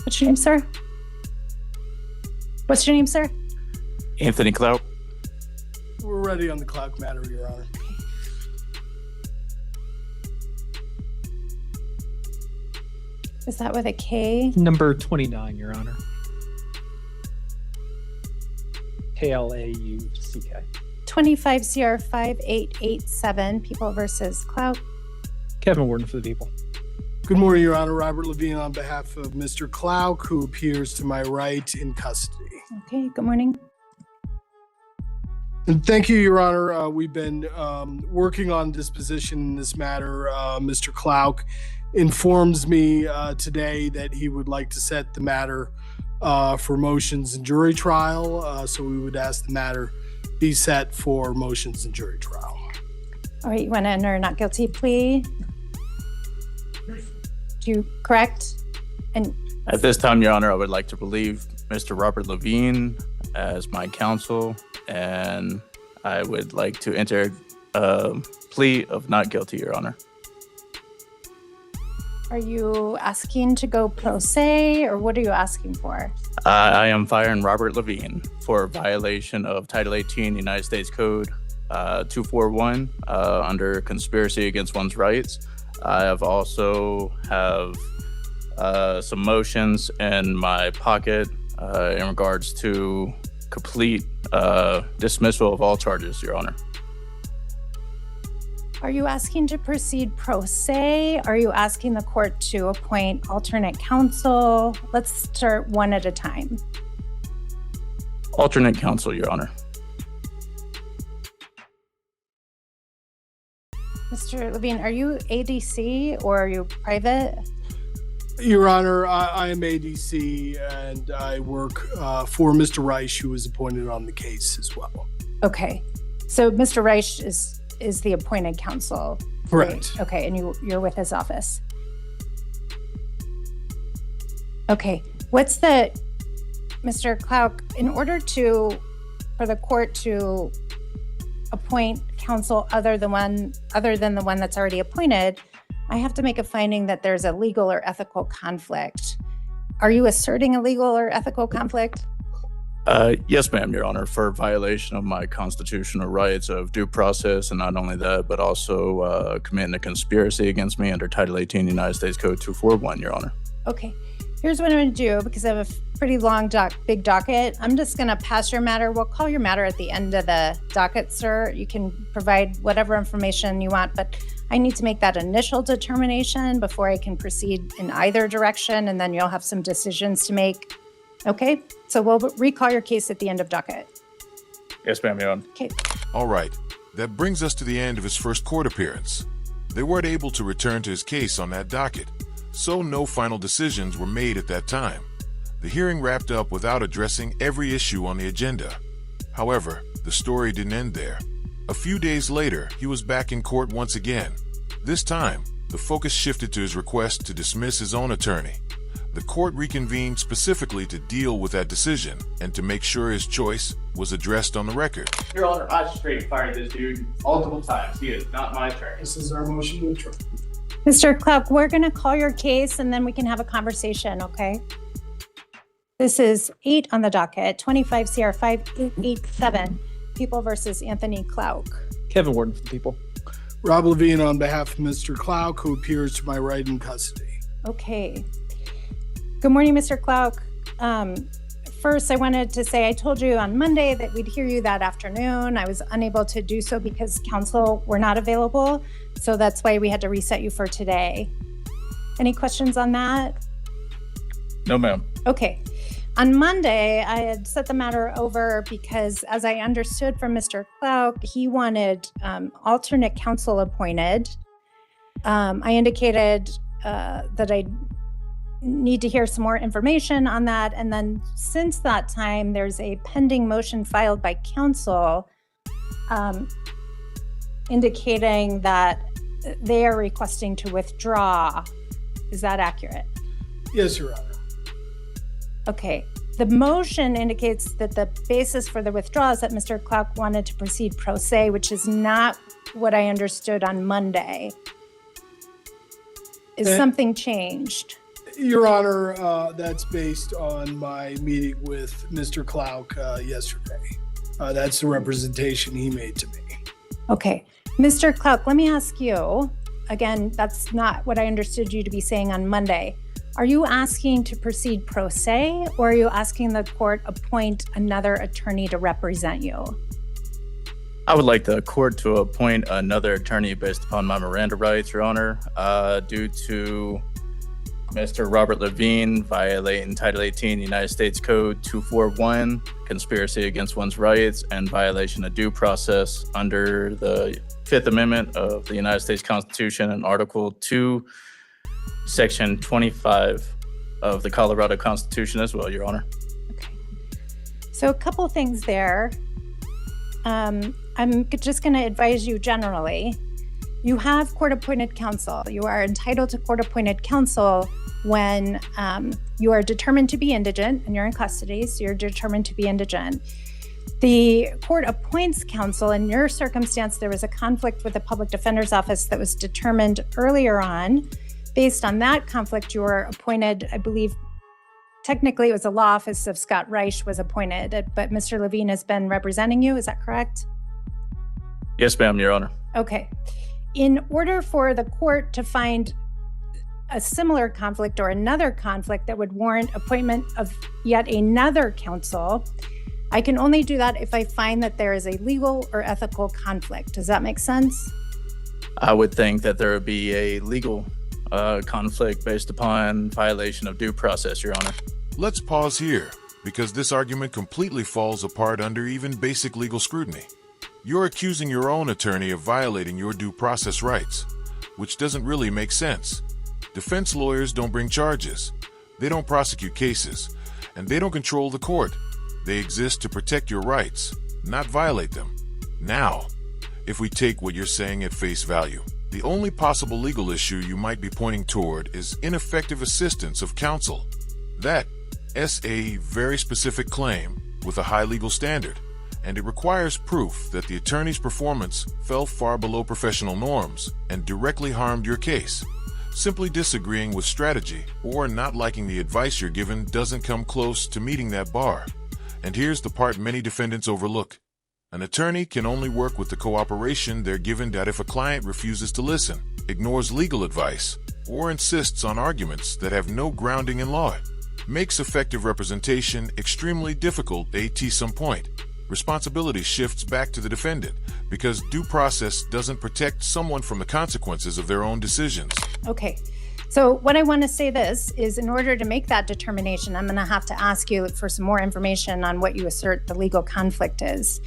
What's your name, sir? What's your name, sir? Anthony Clout. We're ready on the Clout matter, Your Honor. Is that with a K? Number 29, Your Honor. Klauck. 25 CR 5887, People versus Clout. Kevin Warden for the people. Good morning, Your Honor. Robert Levine on behalf of Mr. Klauck, who appears to my right in custody. Okay, good morning. And thank you, Your Honor. We've been working on disposition in this matter. Mr. Klauck informs me today that he would like to set the matter for motions and jury trial. So we would ask the matter be set for motions and jury trial. All right, you want to enter a not guilty plea? Do you correct? And At this time, Your Honor, I would like to relieve Mr. Robert Levine as my counsel, and I would like to enter a plea of not guilty, Your Honor. are you asking to go pro se, or what are you asking for? I am firing Robert Levine for violation of Title 18 United States Code 241 under conspiracy against one's rights. I have also have some motions in my pocket in regards to complete dismissal of all charges, Your Honor. Are you asking to proceed pro se? Are you asking the court to appoint alternate counsel? Let's start one at a time. Alternate counsel, Your Honor. Mr. Levine, are you ADC or are you private? Your Honor, I am ADC and I work for Mr. Reich, who was appointed on the case as well. Okay, so Mr. Reich is the appointed counsel. Correct. Right. Okay, and you're with his office. Okay, Mr. Klauck, in order for the court to appoint counsel other than the one that's already appointed, I have to make a finding that there's a legal or ethical conflict. Are you asserting a legal or ethical conflict? Yes, ma'am, Your Honor, for violation of my constitutional rights of due process, and not only that, but also committing a conspiracy against me under Title 18 United States Code 241, Your Honor. Okay, here's what I'm going to do, because I have a pretty long big docket. I'm just going to pass your matter. We'll call your matter at the end of the docket, sir. You can provide whatever information you want, but I need to make that initial determination before I can proceed in either direction, and then you'll have some decisions to make. Okay, so we'll recall your case at the end of docket. Yes, ma'am, Your Honor. Okay. All right, that brings us to the end of his first court appearance. They weren't able to return to his case on that docket, so no final decisions were made at that time. The hearing wrapped up without addressing every issue on the agenda. However, the story didn't end there. A few days later, he was back in court once again. This time, the focus shifted to his request to dismiss his own attorney. The court reconvened specifically to deal with that decision and to make sure his choice was addressed on the record. Your Honor, I straight fired this dude multiple times. He is not my attorney. This is our motion to withdraw. Mr. Klauck, we're going to call your case and then we can have a conversation, okay? This is 8 on the docket, 25 CR 5887, People versus Anthony Klauck. Kevin Warden for the people. Rob Levine on behalf of Mr. Klauck, who appears to my right in custody. Okay. Good morning, Mr. Klauck. First, I wanted to say I told you on Monday that we'd hear you that afternoon. I was unable to do so because counsel were not available, so that's why we had to reset you for today. Any questions on that? No, ma'am. Okay. On Monday, I had set the matter over because, as I understood from Mr. Klauck, he wanted alternate counsel appointed. I indicated that I need to hear some more information on that. And then since that time, there's a pending motion filed by counsel indicating that they are requesting to withdraw. Is that accurate? Yes, Your Honor. Okay. The motion indicates that the basis for the withdrawal is that Mr. Klauck wanted to proceed pro se, which is not what I understood on Monday. Is something changed? Your Honor, that's based on my meeting with Mr. Klauk yesterday. That's the representation he made to me. Okay. Mr. Clark, let me ask you, again, that's not what I understood you to be saying on Monday. Are you asking to proceed pro se, or are you asking the court appoint another attorney to represent you? I would like the court to appoint another attorney based upon my Miranda rights, Your Honor, due to Mr. Robert Levine violating Title 18 United States Code 241, conspiracy against one's rights, and violation of due process under the Fifth Amendment of the United States Constitution and Article 2, Section 25 of the Colorado Constitution as well, Your Honor. Okay. So a couple things there. I'm just going to advise you generally. You have court-appointed counsel. You are entitled to court-appointed counsel when you are determined to be indigent and you're in custody, so you're determined to be indigent. The court appoints counsel. In your circumstance, there was a conflict with the public defender's office that was determined earlier on. Based on that conflict, you were appointed, I believe, technically it was the law office of Scott Reich was appointed, but Mr. Levine has been representing you, is that correct? Yes, ma'am, Your Honor. Okay. In order for the court to find a similar conflict or another conflict that would warrant appointment of yet another counsel, I can only do that if I find that there is a legal or ethical conflict. Does that make sense? I would think that there would be a legal conflict based upon violation of due process, Your Honor. Let's pause here, because this argument completely falls apart under even basic legal scrutiny. You're accusing your own attorney of violating your due process rights, which doesn't really make sense. Defense lawyers don't bring charges, they don't prosecute cases, and they don't control the court. They exist to protect your rights, not violate them. Now, if we take what you're saying at face value, the only possible legal issue you might be pointing toward is ineffective assistance of counsel. That is a very specific claim with a high legal standard, and it requires proof that the attorney's performance fell far below professional norms and directly harmed your case. Simply disagreeing with strategy or not liking the advice you're given doesn't come close to meeting that bar. And here's the part many defendants overlook. An attorney can only work with the cooperation they're given that if a client refuses to listen, ignores legal advice, or insists on arguments that have no grounding in law, makes effective representation extremely difficult at some point. Responsibility shifts back to the defendant because due process doesn't protect someone from the consequences of their own decisions. Okay. So what I want to say this is, in order to make that determination, I'm going to have to ask you for some more information on what you assert the legal conflict is.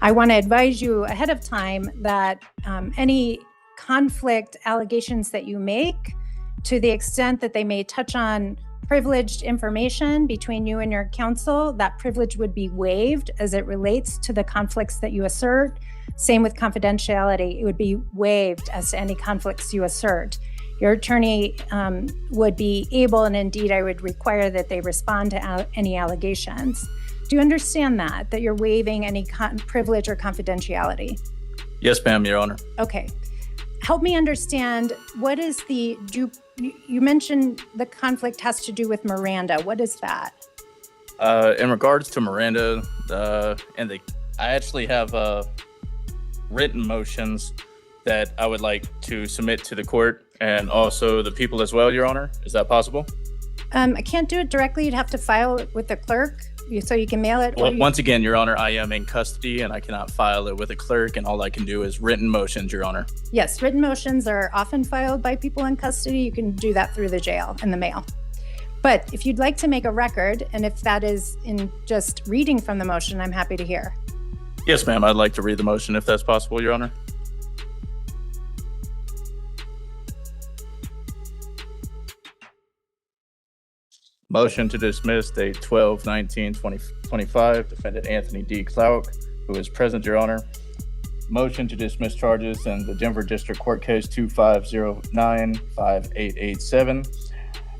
I want to advise you ahead of time that any conflict allegations that you make, to the extent that they may touch on privileged information between you and your counsel, that privilege would be waived as it relates to the conflicts that you assert. Same with confidentiality, it would be waived as to any conflicts you assert. Your attorney would be able, and indeed I would require that they respond to any allegations. Do you understand that you're waiving any privilege or confidentiality? Yes, ma'am, Your Honor. Okay. Help me understand, what is you mentioned the conflict has to do with Miranda. What is that? In regards to Miranda, I actually have written motions that I would like to submit to the court and also the people as well, Your Honor. Is that possible? I can't do it directly. You'd have to file it with the clerk so you can mail it. Well, once again, Your Honor, I am in custody and I cannot file it with a clerk, and all I can do is written motions, Your Honor. Yes, written motions are often filed by people in custody. You can do that through the jail in the mail. But if you'd like to make a record, and if that is in just reading from the motion, I'm happy to hear. Yes, ma'am. I'd like to read the motion if that's possible, Your Honor. Motion to dismiss date 12/19/2025, defendant Anthony D. Klauk, who is present, Your Honor. Motion to dismiss charges in the Denver District Court case 25095887.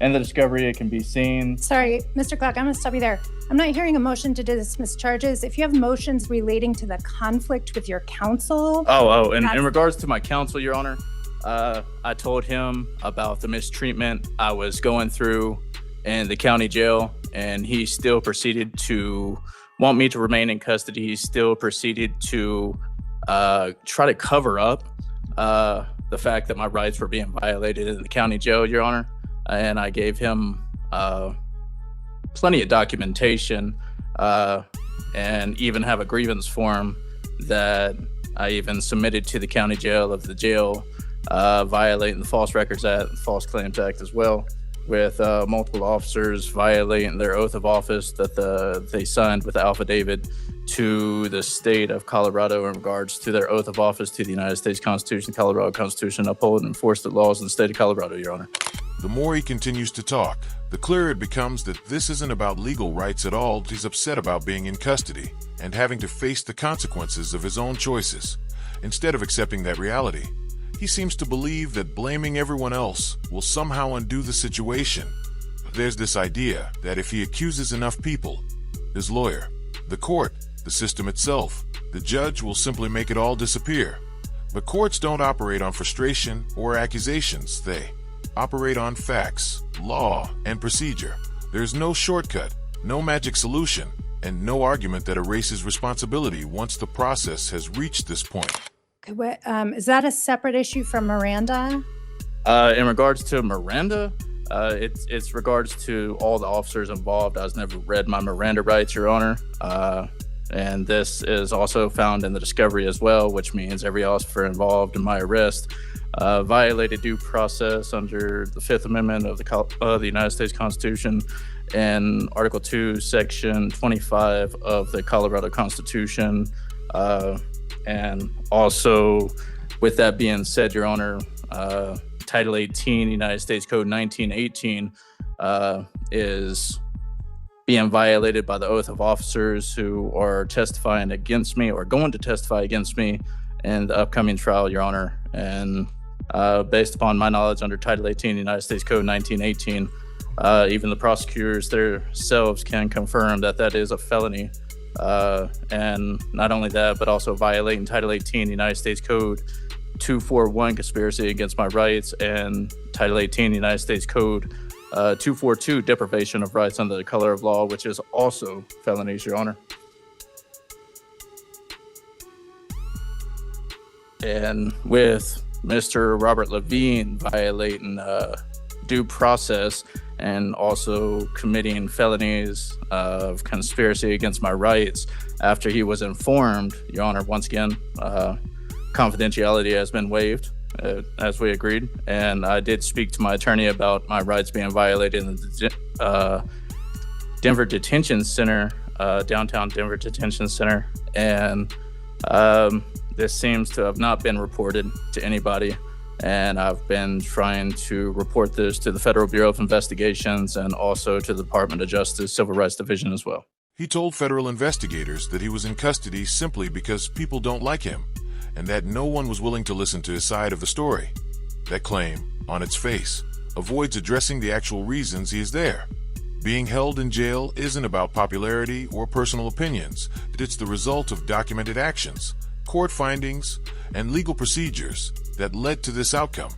And the discovery, it can be seen. Sorry, Mr. Clark, I'm going to stop you there. I'm not hearing a motion to dismiss charges. If you have motions relating to the conflict with your counsel. In regards to my counsel, Your Honor, I told him about the mistreatment I was going through in the county jail, and he still proceeded to want me to remain in custody. He still proceeded to try to cover up the fact that my rights were being violated in the county jail, Your Honor. And I gave him plenty of documentation and even have a grievance form that I even submitted to the county jail of the jail, violating the False Records Act, False Claims Act as well, with multiple officers violating their oath of office that they signed with the affidavit to the state of Colorado in regards to their oath of office to the United States Constitution, Colorado Constitution, uphold and enforce the laws of the state of Colorado, Your Honor. The more he continues to talk, the clearer it becomes that this isn't about legal rights at all. He's upset about being in custody and having to face the consequences of his own choices. Instead of accepting that reality, he seems to believe that blaming everyone else will somehow undo the situation. There's this idea that if he accuses enough people, his lawyer, the court, the system itself, the judge will simply make it all disappear. But courts don't operate on frustration or accusations. They operate on facts, law, and procedure. There's no shortcut, no magic solution, and no argument that erases responsibility once the process has reached this point. Okay, is that a separate issue from Miranda? In regards to Miranda, it's regards to all the officers involved. I was never read my Miranda rights, Your Honor. And this is also found in the discovery as well, which means every officer involved in my arrest violated due process under the Fifth Amendment of the United States Constitution and Article 2, Section 25 of the Colorado Constitution. And also, with that being said, Your Honor, Title 18, United States Code 1918, is being violated by the oath of officers who are testifying against me or going to testify against me in the upcoming trial, Your Honor. And based upon my knowledge under Title 18, United States Code 1918, even the prosecutors themselves can confirm that that is a felony. And not only that, but also violating Title 18, United States Code 241, conspiracy against my rights, and Title 18, United States Code 242, deprivation of rights under the color of law, which is also felonies, Your Honor. And with Mr. Robert Levine violating due process and also committing felonies of conspiracy against my rights after he was informed, Your Honor, once again, confidentiality has been waived, as we agreed. And I did speak to my attorney about my rights being violated in the Denver Detention Center, downtown Denver Detention Center. And this seems to have not been reported to anybody. And I've been trying to report this to the Federal Bureau of Investigations and also to the Department of Justice Civil Rights Division as well. He told federal investigators that he was in custody simply because people don't like him, and that no one was willing to listen to his side of the story. That claim, on its face, avoids addressing the actual reasons he is there. Being held in jail isn't about popularity or personal opinions. It's the result of documented actions, court findings, and legal procedures that led to this outcome.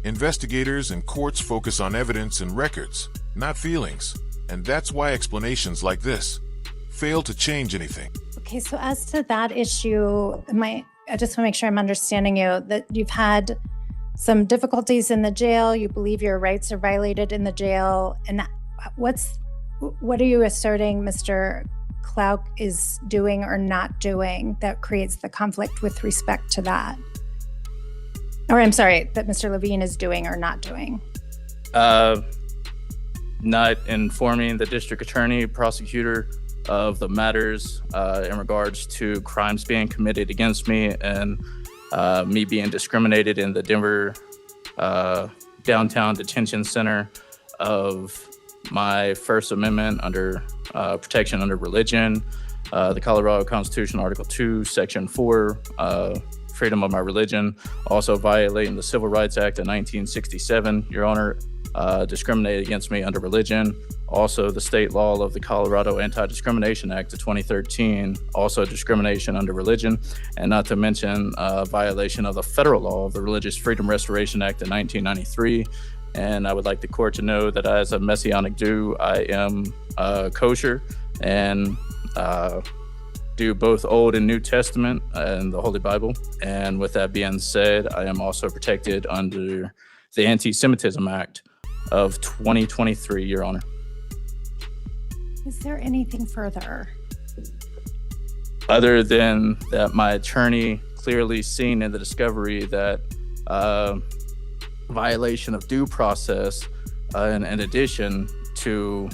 Investigators and courts focus on evidence and records, not feelings, and that's why explanations like this fail to change anything. Okay, so as to that issue, I just want to make sure I'm understanding you, that you've had some difficulties in the jail, you believe your rights are violated in the jail, and what are you asserting Mr. Klauck is doing or not doing that creates the conflict with respect to that? Or I'm sorry, that Mr. Levine is doing or not doing? Not informing the district attorney, prosecutor of the matters in regards to crimes being committed against me and me being discriminated in the Denver downtown detention center of my First Amendment under protection under religion, the Colorado Constitution, Article 2, Section 4, freedom of my religion, also violating the Civil Rights Act of 1967, Your Honor, discriminated against me under religion. Also, the state law of the Colorado Anti-Discrimination Act of 2013, also discrimination under religion, and not to mention violation of the federal law of the Religious Freedom Restoration Act of 1993. And I would like the court to know that as a Messianic Jew, I am kosher and do both Old and New Testament and the Holy Bible. And with that being said, I am also protected under the Anti-Semitism Act of 2023, Your Honor. Is there anything further? Other than that, my attorney clearly seen in the discovery that violation of due process, in addition to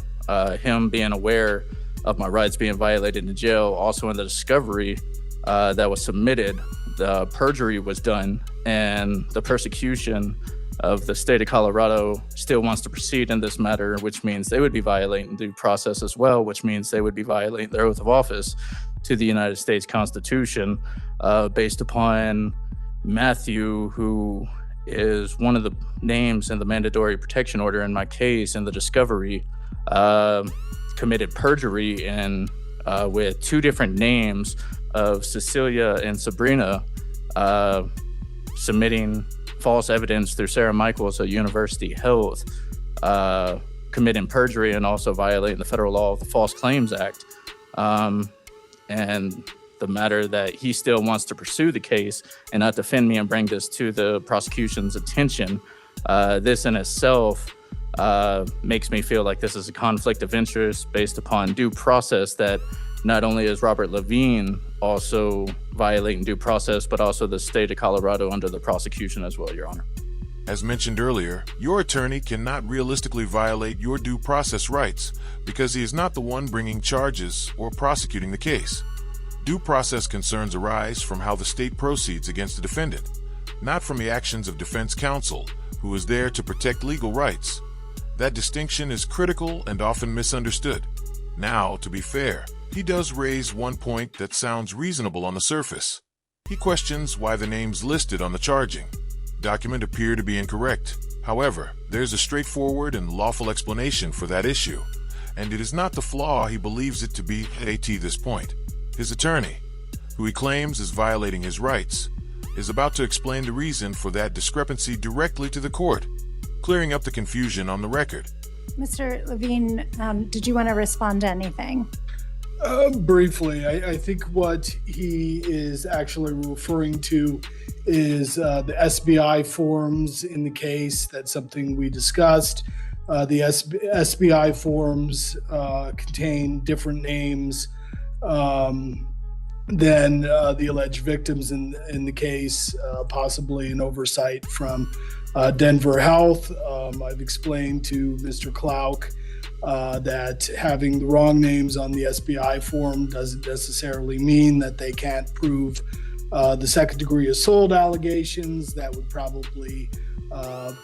him being aware of my rights being violated in jail, also in the discovery that was submitted, the perjury was done, and the persecution of the state of Colorado still wants to proceed in this matter, which means they would be violating due process as well, which means they would be violating their oath of office to the United States Constitution, based upon Matthew, who is one of the names in the mandatory protection order in my case in the discovery, committed perjury and with two different names of Cecilia and Sabrina, submitting false evidence through Sarah Michaels at University Health, committing perjury and also violating the federal law of the False Claims Act. And the matter that he still wants to pursue the case and not defend me and bring this to the prosecution's attention, this in itself makes me feel like this is a conflict of interest based upon due process, that not only is Robert Levine also violating due process, but also the state of Colorado under the prosecution as well, Your Honor. As mentioned earlier, your attorney cannot realistically violate your due process rights because he is not the one bringing charges or prosecuting the case. Due process concerns arise from how the state proceeds against the defendant, not from the actions of defense counsel, who is there to protect legal rights. That distinction is critical and often misunderstood. Now, to be fair, he does raise one point that sounds reasonable on the surface. He questions why the names listed on the charging document appear to be incorrect. However, there's a straightforward and lawful explanation for that issue, and it is not the flaw he believes it to be at this point. His attorney, who he claims is violating his rights, is about to explain the reason for that discrepancy directly to the court, clearing up the confusion on the record. Mr. Levine, did you want to respond to anything? Briefly, I think what he is actually referring to is the SBI forms in the case. That's something we discussed. The SBI forms contain different names than the alleged victims in the case, possibly an oversight from Denver Health. I've explained to Mr. Klauck that having the wrong names on the SBI form doesn't necessarily mean that they can't prove the second degree assault allegations. That would probably be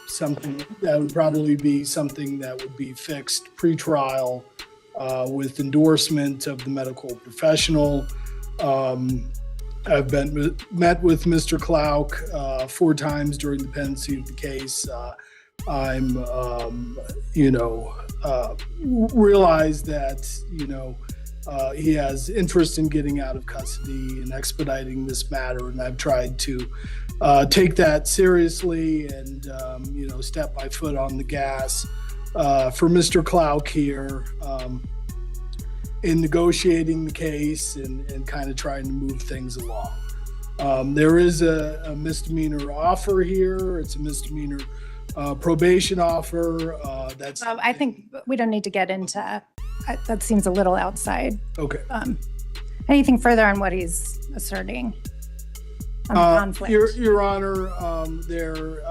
something that would be fixed pre-trial with endorsement of the medical professional. I've met with Mr. Klauck 4 times during the pendency of the case. I'm, realize that, he has interest in getting out of custody and expediting this matter. And I've tried to take that seriously and, step my foot on the gas for Mr. Klauck here in negotiating the case and kind of trying to move things along. There is a misdemeanor offer here. It's a misdemeanor probation offer. I think we don't need to get into that. Seems a little outside. Okay. Anything further on what he's asserting on the conflict? Your Honor, there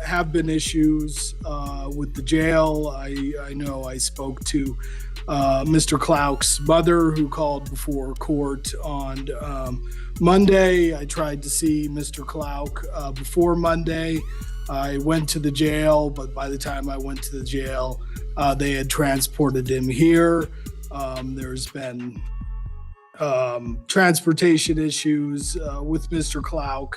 have been issues with the jail. I know I spoke to Mr. Klauck's mother, who called before court on Monday. I tried to see Mr. Klauck before Monday. I went to the jail, but by the time I went to the jail, they had transported him here. There's been transportation issues with Mr. Klauck.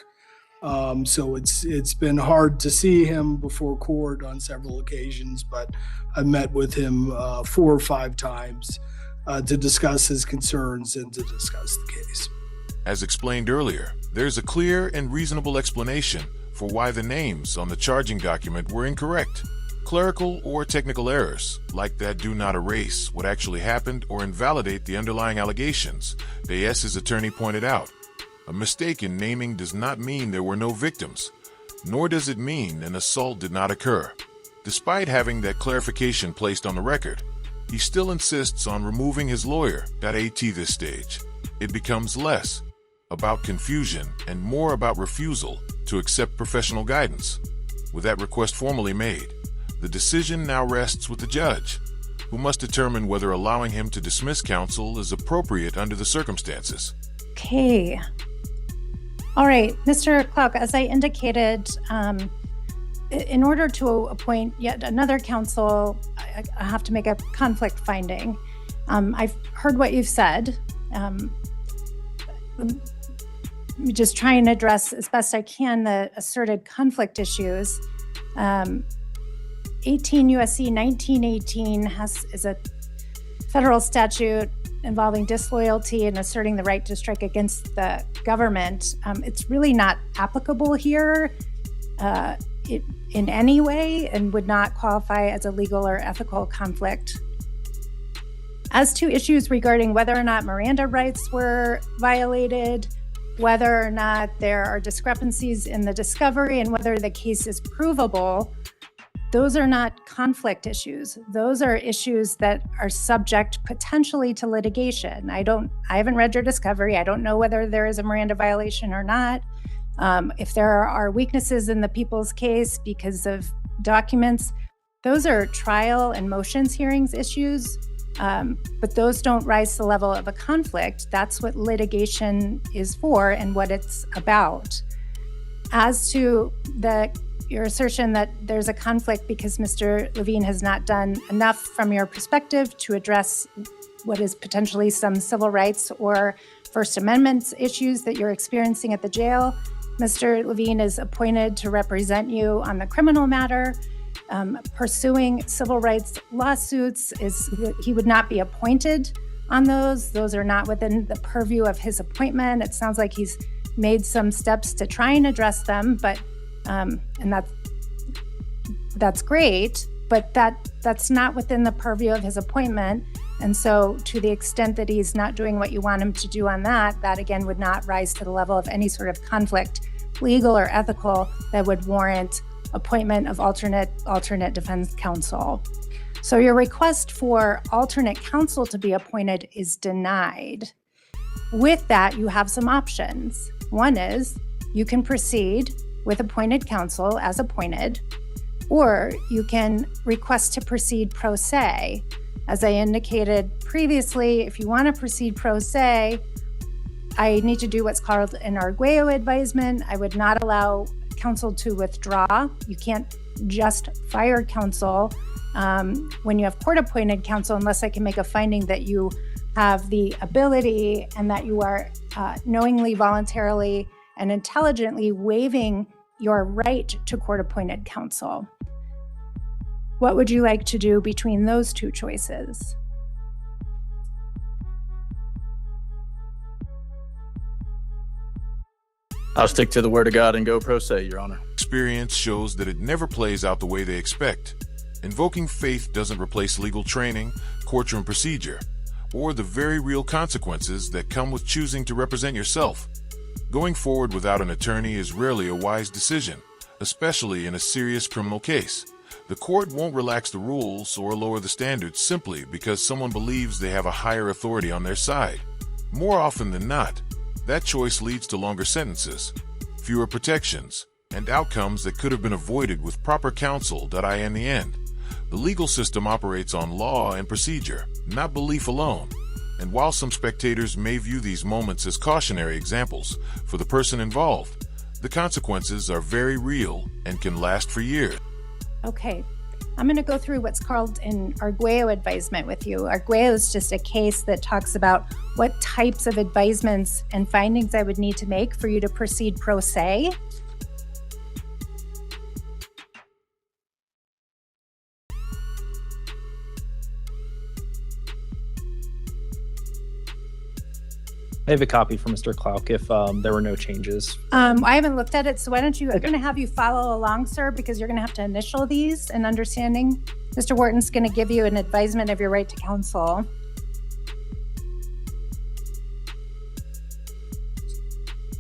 So it's been hard to see him before court on several occasions, but I've met with him 4 or 5 times to discuss his concerns and to discuss the case. As explained earlier, there's a clear and reasonable explanation for why the names on the charging document were incorrect. Clerical or technical errors like that do not erase what actually happened or invalidate the underlying allegations, Deyes' attorney pointed out. A mistake in naming does not mean there were no victims, nor does it mean an assault did not occur. Despite having that clarification placed on the record, he still insists on removing his lawyer at this stage. It becomes less about confusion and more about refusal to accept professional guidance. With that request formally made, the decision now rests with the judge, who must determine whether allowing him to dismiss counsel is appropriate under the circumstances. Okay. All right, Mr. Clark, as I indicated, in order to appoint yet another counsel, I have to make a conflict finding. I've heard what you've said. Just try and address as best I can the asserted conflict issues. 18 U.S.C. 1918 is a federal statute involving disloyalty and asserting the right to strike against the government. It's really not applicable here in any way and would not qualify as a legal or ethical conflict. As to issues regarding whether or not Miranda rights were violated, whether or not there are discrepancies in the discovery, and whether the case is provable, those are not conflict issues. Those are issues that are subject potentially to litigation. I haven't read your discovery. I don't know whether there is a Miranda violation or not. If there are weaknesses in the people's case because of documents, those are trial and motions hearings issues, but those don't rise to the level of a conflict. That's what litigation is for and what it's about. As to your assertion that there's a conflict because Mr. Levine has not done enough from your perspective to address what is potentially some civil rights or First Amendment issues that you're experiencing at the jail, Mr. Levine is appointed to represent you on the criminal matter. Pursuing civil rights lawsuits, he would not be appointed on those. Those are not within the purview of his appointment. It sounds like he's made some steps to try and address them, but and that's great, but that's not within the purview of his appointment. And so to the extent that he's not doing what you want him to do on that again would not rise to the level of any sort of conflict, legal or ethical, that would warrant appointment of alternate defense counsel. So your request for alternate counsel to be appointed is denied. With that, you have some options. One is you can proceed with appointed counsel as appointed, or you can request to proceed pro se. As I indicated previously, if you want to proceed pro se, I need to do what's called an arguello advisement. I would not allow counsel to withdraw. You can't just fire counsel when you have court-appointed counsel unless I can make a finding that you have the ability and that you are knowingly, voluntarily, and intelligently waiving your right to court-appointed counsel. What would you like to do between those two choices? I'll stick to the word of God and go pro se, Your Honor. Experience shows that it never plays out the way they expect. Invoking faith doesn't replace legal training, courtroom procedure, or the very real consequences that come with choosing to represent yourself. Going forward without an attorney is rarely a wise decision, especially in a serious criminal case. The court won't relax the rules or lower the standards simply because someone believes they have a higher authority on their side. More often than not, that choice leads to longer sentences, fewer protections, and outcomes that could have been avoided with proper counsel. In the end, the legal system operates on law and procedure, not belief alone. And while some spectators may view these moments as cautionary examples for the person involved, the consequences are very real and can last for years. Okay, I'm going to go through what's called an arguello advisement with you. Arguello is just a case that talks about what types of advisements and findings I would need to make for you to proceed pro se. I have a copy for Mr. Clark if there were no changes. I haven't looked at it, so why don't you, I'm going to have you follow along, sir, because you're going to have to initial these in understanding. Mr. Wharton's going to give you an advisement of your right to counsel.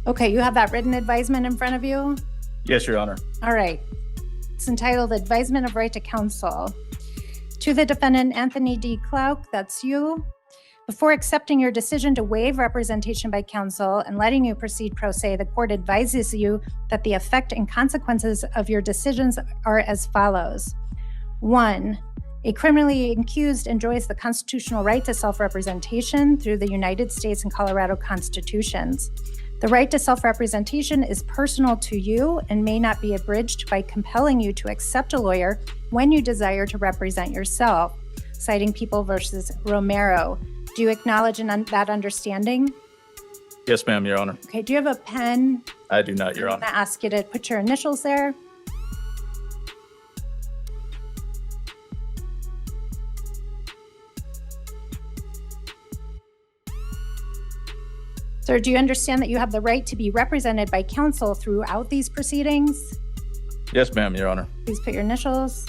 Okay, you have that written advisement in front of you? Yes, Your Honor. All right. It's entitled Advisement of Right to Counsel. To the defendant, Anthony D. Clark, that's you. Before accepting your decision to waive representation by counsel and letting you proceed pro se, the court advises you that the effect and consequences of your decisions are as follows. 1, a criminally accused enjoys the constitutional right to self-representation through the United States and Colorado constitutions. The right to self-representation is personal to you and may not be abridged by compelling you to accept a lawyer when you desire to represent yourself, citing People versus Romero. Do you acknowledge that understanding? Yes, ma'am, Your Honor. Okay, do you have a pen? I do not, Your I'm Honor. going to ask you to put your initials there. Sir, do you understand that you have the right to be represented by counsel throughout these proceedings? Yes, ma'am, Your Honor. Please put your initials.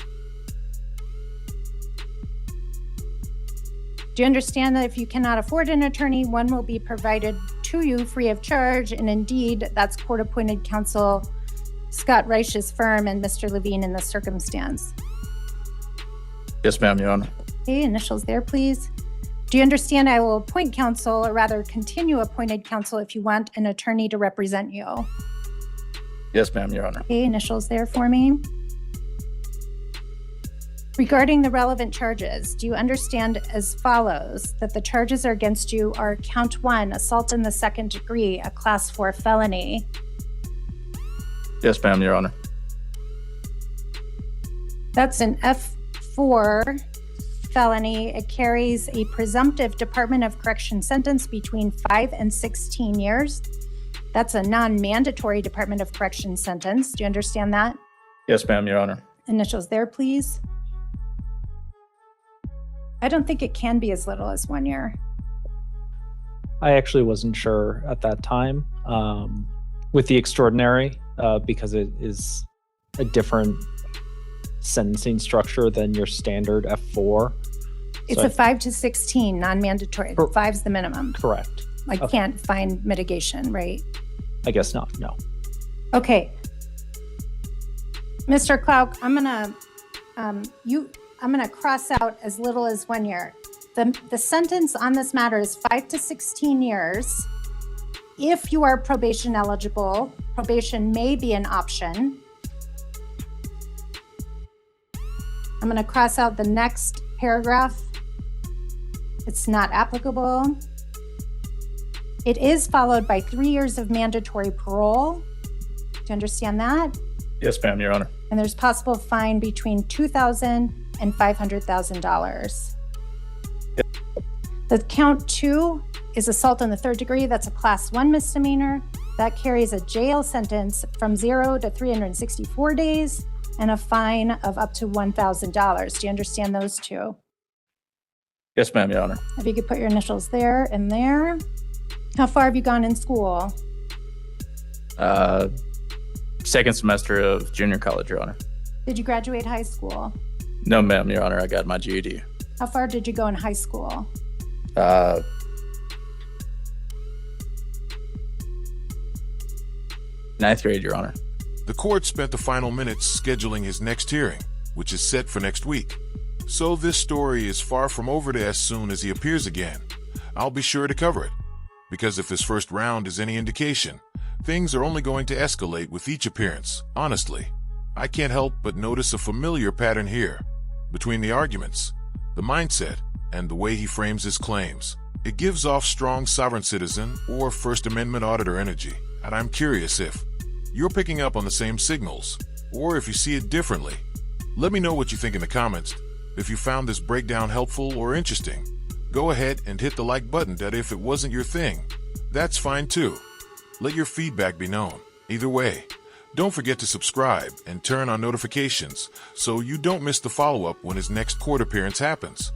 Do you understand that if you cannot afford an attorney, one will be provided to you free of charge? And indeed, that's court-appointed counsel Scott Reich's firm and Mr. Levine in this circumstance. Yes, ma'am, Your Honor. Okay, initials there, please. Do you understand I will appoint counsel, or rather continue appointed counsel if you want an attorney to represent you? Yes, ma'am, Your Honor. Okay, initials there for me. Regarding the relevant charges, do you understand as follows that the charges against you are count 1, assault in the second degree, a class 4 felony? Yes, ma'am, Your Honor. That's an F4 felony. It carries a presumptive Department of Correction sentence between 5 and 16 years. That's a non-mandatory Department of Correction sentence. Do you understand that? Yes, ma'am, Your Honor. Initials there, please. I don't think it can be as little as 1 year. I actually wasn't sure at that time with the extraordinary because it is a different sentencing structure than your standard F4. It's a 5 to 16 non-mandatory. 5's the minimum. Correct. I can't find mitigation, right? I guess not, no. Okay. Mr. Clark, I'm gonna cross out as little as 1 year. The sentence on this matter is 5 to 16 years. If you are probation eligible, probation may be an option. I'm gonna cross out the next paragraph. It's not applicable. It is followed by 3 years of mandatory parole. Do you understand that? Yes, ma'am, Your Honor. And there's possible fine between $2,000 and $500,000. Yep. The count 2 is assault in the third degree. That's a class 1 misdemeanor. That carries a jail sentence from 0 to 364 days and a fine of up to $1,000. Do you understand those two? Yes, ma'am, Your Honor. If you could put your initials there and there. How far have you gone in school? Second semester of junior college, Your Honor. Did you graduate high school? No, ma'am, Your Honor. I got my GED. How far did you go in high school? Ninth grade, Your Honor. The court spent the final minutes scheduling his next hearing, which is set for next week. So this story is far from over to as soon as he appears again. I'll be sure to cover it, because if this first round is any indication, things are only going to escalate with each appearance. Honestly, I can't help but notice a familiar pattern here, between the arguments, the mindset, and the way he frames his claims. It gives off strong sovereign citizen or First Amendment auditor energy, and I'm curious if you're picking up on the same signals, or if you see it differently. Let me know what you think in the comments. If you found this breakdown helpful or interesting, go ahead and hit the like button. That if it wasn't your thing, that's fine too. Let your feedback be known. Either way, don't forget to subscribe and turn on notifications so you don't miss the follow-up when his next court appearance happens.